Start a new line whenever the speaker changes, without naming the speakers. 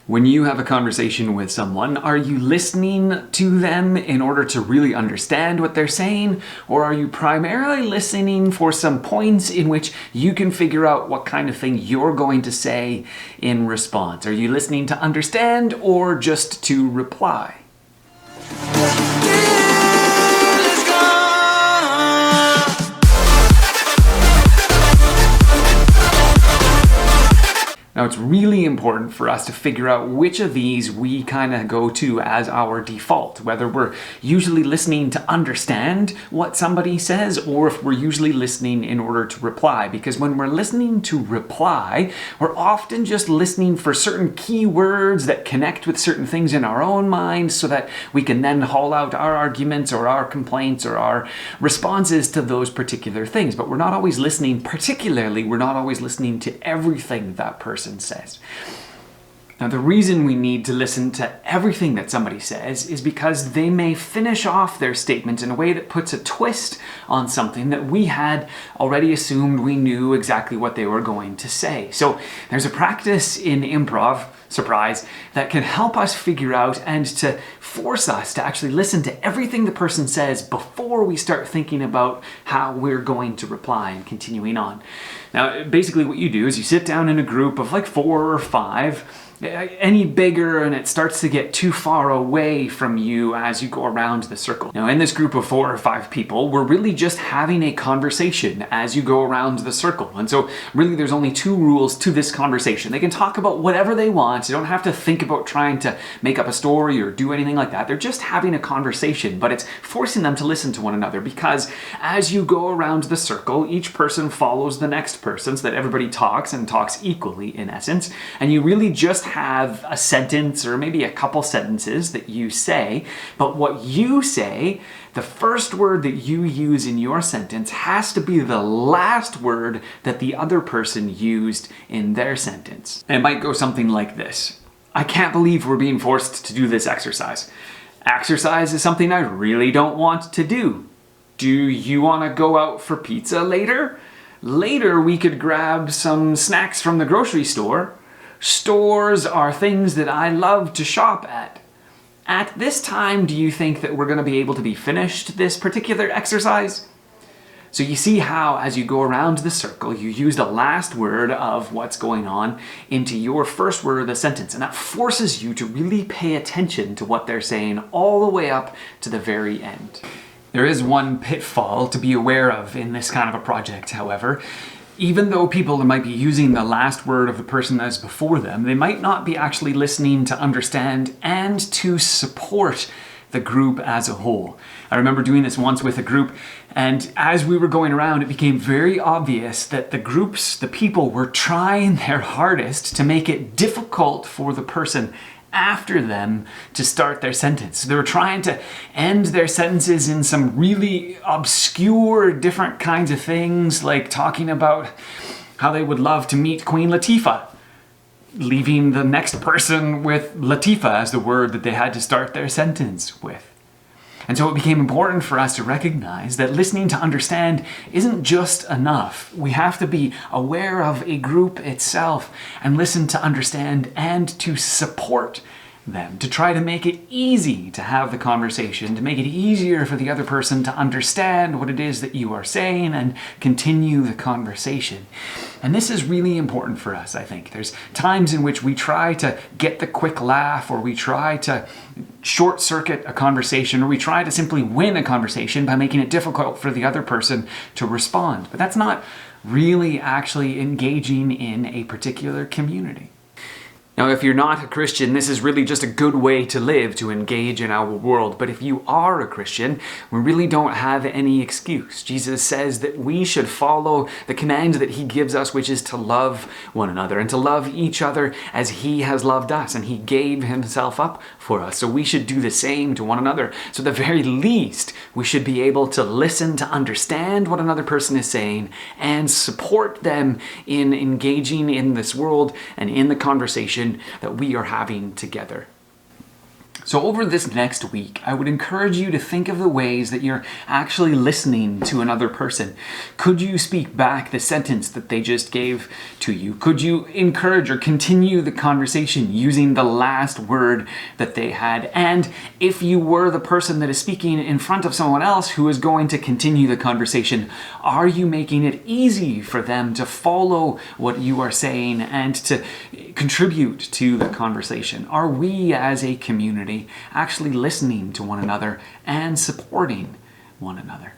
When you have a conversation with someone, are you listening to them in order to really understand what they're saying? Or are you primarily listening for some points in which you can figure out what kind of thing you're going to say in response? Are you listening to understand or just to reply? Now, it's really important for us to figure out which of these we kind of go to as our default, whether we're usually listening to understand what somebody says or if we're usually listening in order to reply. Because when we're listening to reply, we're often just listening for certain keywords that connect with certain things in our own minds so that we can then haul out our arguments or our complaints or our responses to those particular things. But we're not always listening, particularly, we're not always listening to everything that person says. Now, the reason we need to listen to everything that somebody says is because they may finish off their statement in a way that puts a twist on something that we had already assumed we knew exactly what they were going to say. So there's a practice in improv, surprise, that can help us figure out and to force us to actually listen to everything the person says before we start thinking about how we're going to reply and continuing on. Now, basically what you do is you sit down in a group of like 4 or 5, any bigger and it starts to get too far away from you as you go around the circle. Now, in this group of 4 or 5 people, we're really just having a conversation as you go around the circle. And so really there's only 2 rules to this conversation. They can talk about whatever they want. They don't have to think about trying to make up a story or do anything like that. They're just having a conversation, but it's forcing them to listen to one another because as you go around the circle, each person follows the next person so that everybody talks and talks equally in essence. And you really just have a sentence or maybe a couple sentences that you say, but what you say, the first word that you use in your sentence has to be the last word that the other person used in their sentence. And it might go something like this. I can't believe we're being forced to do this exercise. Exercise is something I really don't want to do. Do you want to go out for pizza later? Later we could grab some snacks from the grocery store. Stores are things that I love to shop at. At this time, do you think that we're going to be able to be finished this particular exercise? So you see how as you go around the circle, you use the last word of what's going on into your first word of the sentence. And that forces you to really pay attention to what they're saying all the way up to the very end. There is one pitfall to be aware of in this kind of a project, however. Even though people might be using the last word of the person that's before them, they might not be actually listening to understand and to support the group as a whole. I remember doing this once with a group, and as we were going around, it became very obvious that the people were trying their hardest to make it difficult for the person after them to start their sentence. They were trying to end their sentences in some really obscure different kinds of things, like talking about how they would love to meet Queen Latifah, leaving the next person with Latifah as the word that they had to start their sentence with. And so it became important for us to recognize that listening to understand isn't just enough. We have to be aware of a group itself and listen to understand and to support them, to try to make it easy to have the conversation, to make it easier for the other person to understand what it is that you are saying and continue the conversation. And this is really important for us, I think. There's times in which we try to get the quick laugh, or we try to short circuit a conversation, or we try to simply win a conversation by making it difficult for the other person to respond. But that's not really actually engaging in a particular community. Now, if you're not a Christian, this is really just a good way to live, to engage in our world. But if you are a Christian, we really don't have any excuse. Jesus says that we should follow the command that he gives us, which is to love one another and to love each other as he has loved us, and he gave himself up for us. So we should do the same to one another. So at the very least, we should be able to listen to understand what another person is saying and support them in engaging in this world and in the conversation that we are having together. So over this next week, I would encourage you to think of the ways that you're actually listening to another person. Could you speak back the sentence that they just gave to you? Could you encourage or continue the conversation using the last word that they had? And if you were the person that is speaking in front of someone else who is going to continue the conversation, are you making it easy for them to follow what you are saying and to contribute to the conversation? Are we as a community actually listening to one another and supporting one another?